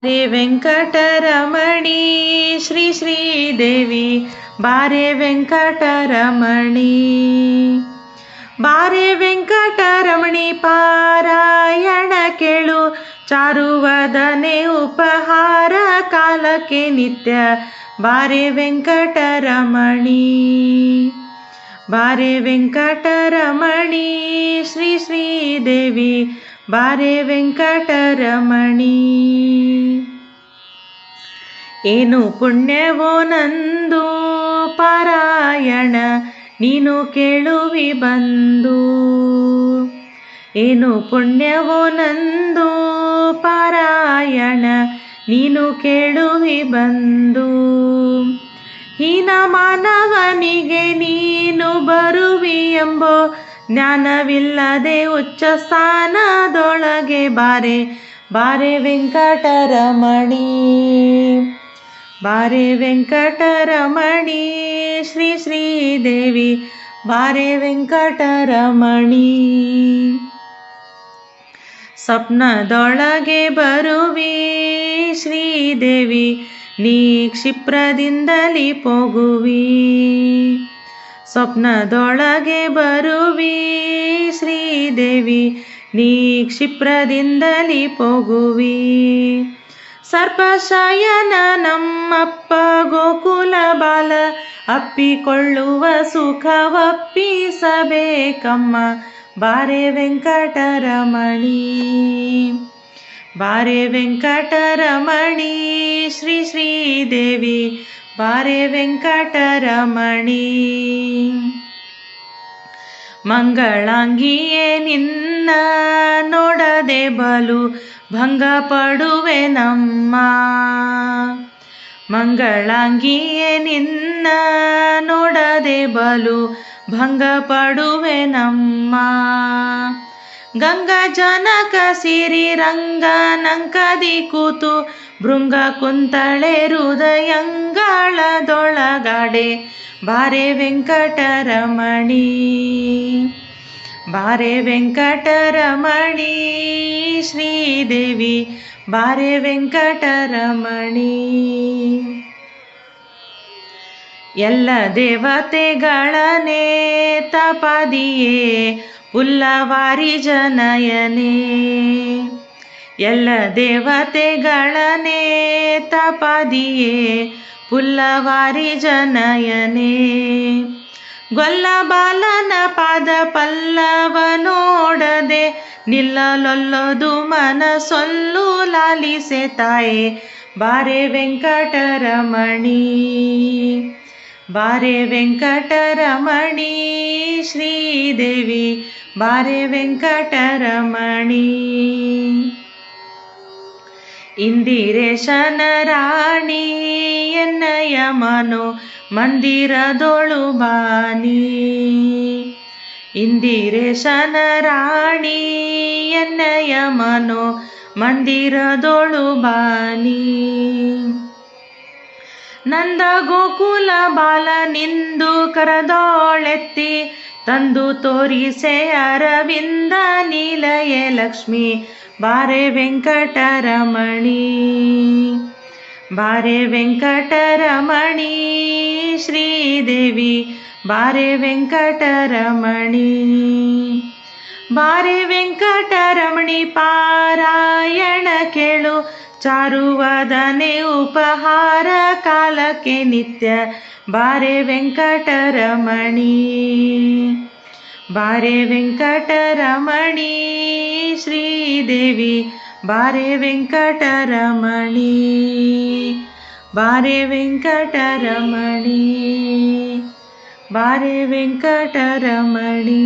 रे ವೆಂಕಟರಮಣಿ ಶ್ರೀ ಶ್ರೀದೇವಿ ಬಾರೆ ವೆಂಕಟರಮಣಿ ಬಾರೆ ವೆಂಕಟರಮಣಿ ಪಾರಾಯಣ ಕೇಳು ಚಾರುವದನೆ ಉಪಹಾರ ಕಾಲಕ್ಕೆ ನಿತ್ಯ ಬಾರೆ ವೆಂಕಟರಮಣಿ ಬಾರೆ ವೆಂಕಟರಮಣಿ ಶ್ರೀ ಶ್ರೀದೇವಿ ಬಾರೆ ವೆಂಕಟರಮಣಿ ಏನು ಪುಣ್ಯವೋ ನಂದು ಪಾರಾಯಣ ನೀನು ಕೇಳುವಿ ಬಂದು ಏನು ಪುಣ್ಯವೋ ನಂದು ಪಾರಾಯಣ ನೀನು ಕೇಳುವಿ ಬಂದು ಹೀನ ಮಾನವನಿಗೆ ನೀನು ಬರುವಿ ಎಂಬೋ ಜ್ಞಾನವಿಲ್ಲದೆ ಉಚ್ಚ ಸ್ಥಾನದೊಳಗೆ ಬಾರೆ ಬಾರೆ ವೆಂಕಟರಮಣಿ ಬಾರೆ ವೆಂಕಟರಮಣಿ ಶ್ರೀ ಶ್ರೀದೇವಿ ಬಾರೆ ವೆಂಕಟರಮಣಿ ಸ್ವಪ್ನದೊಳಗೆ ಬರುವಿ ಶ್ರೀದೇವಿ ನೀ ಕ್ಷಿಪ್ರದಿಂದಲಿ ಪೋಗುವಿ ಸ್ವಪ್ನದೊಳಗೆ ಬರುವಿ ಶ್ರೀದೇವಿ ನೀ ಕ್ಷಿಪ್ರದಿಂದಲಿ ಪೋಗುವಿ ಸರ್ಪಶಯನ ನಮ್ಮಪ್ಪ ಗೋಕುಲ ಬಾಲ ಅಪ್ಪಿಕೊಳ್ಳುವ ಸುಖವಪ್ಪಿಸಬೇಕಮ್ಮ ಬಾರೆ ವೆಂಕಟರಮಣಿ ಬಾರೆ ವೆಂಕಟರಮಣಿ ಶ್ರೀ ಶ್ರೀದೇವಿ ಬಾರೆ ವೆಂಕಟರಮಣಿ ಮಂಗಳಾಂಗಿಯೇ ನಿನ್ನ ನೋಡದೆ ಬಲು ಭಂಗ ಪಡುವೆ ನಮ್ಮ ಮಂಗಳಾಂಗಿಯೇ ನಿನ್ನ ನೋಡದೆ ಬಲು ಭಂಗ ಪಡುವೆ ನಮ್ಮ ಗಂಗಾ ಜನಕ ಸಿರಿ ರಂಗ ನಂಕದಿ ಕೂತು ಭೃಂಗ ಕುಂತಳೆ ಹೃದಯಂಗಳದೊಳಗಡೆ ಬಾರೆ ವೆಂಕಟರಮಣಿ ಬಾರೆ ವೆಂಕಟರಮಣಿ ಶ್ರೀದೇವಿ ಬಾರೆ ವೆಂಕಟರಮಣಿ ಎಲ್ಲ ದೇವತೆಗಳನೆ ತಪದಿಯೇ ಪುಲ್ಲವಾರಿ ಜನಯನೇ ಎಲ್ಲ ದೇವತೆಗಳನೆ ತಪದಿಯೇ ಪುಲ್ಲವಾರಿ ಜನಯನೇ ಗೊಲ್ಲ ಬಾಲನ ಪಾದ ಪಲ್ಲವ ನೋಡದೆ ನಿಲ್ಲಲೊಲ್ಲದು ಮನಸೊಲ್ಲು ಲಾಲಿಸೆ ತಾಯೇ ಬಾರೆ ವೆಂಕಟರಮಣಿ ಬಾರೆ ವೆಂಕಟರಮಣಿ ಶ್ರೀದೇವಿ ಬಾರೆ ವೆಂಕಟರಮಣಿ ಇಂದಿರೇಶನ ರಾಣಿ ಎನ್ನಯ ಮನೋ ಮಂದಿರದೊಳು ಬಾನಿ ಇಂದಿರೇಶನ ರಾಣಿ ಎನ್ನಯ ಮನೋ ಮಂದಿರದೊಳು ಬಾನಿ ನಂದ ಗೋಕುಲ ಬಾಲ ನಿಂದು ಕರದೋಳೆತ್ತಿ ತಂದು ತೋರಿಸೆ ಅರವಿಂದ ನೀಲಯ ಲಕ್ಷ್ಮಿ ಬಾರೆ ವೆಂಕಟರಮಣಿ ಬಾರೆ ವೆಂಕಟರಮಣಿ ಶ್ರೀದೇವಿ ಬಾರೆ ವೆಂಕಟರಮಣಿ ಬಾರೆ ವೆಂಕಟರಮಣಿ ಪಾರಾಯಣ ಕೇಳು ಚಾರುವದನೆ ಉಪಹಾರ ಕಾಲಕ್ಕೆ ನಿತ್ಯ ಬಾರೆ ವೆಂಕಟರಮಣಿ ಬಾರೆ ವೆಂಕಟರಮಣಿ ಶ್ರೀದೇವಿ ಬಾರೆ ವೆಂಕಟರಮಣಿ ಬಾರೆ ವೆಂಕಟರಮಣಿ ಬಾರೆ ವೆಂಕಟರಮಣಿ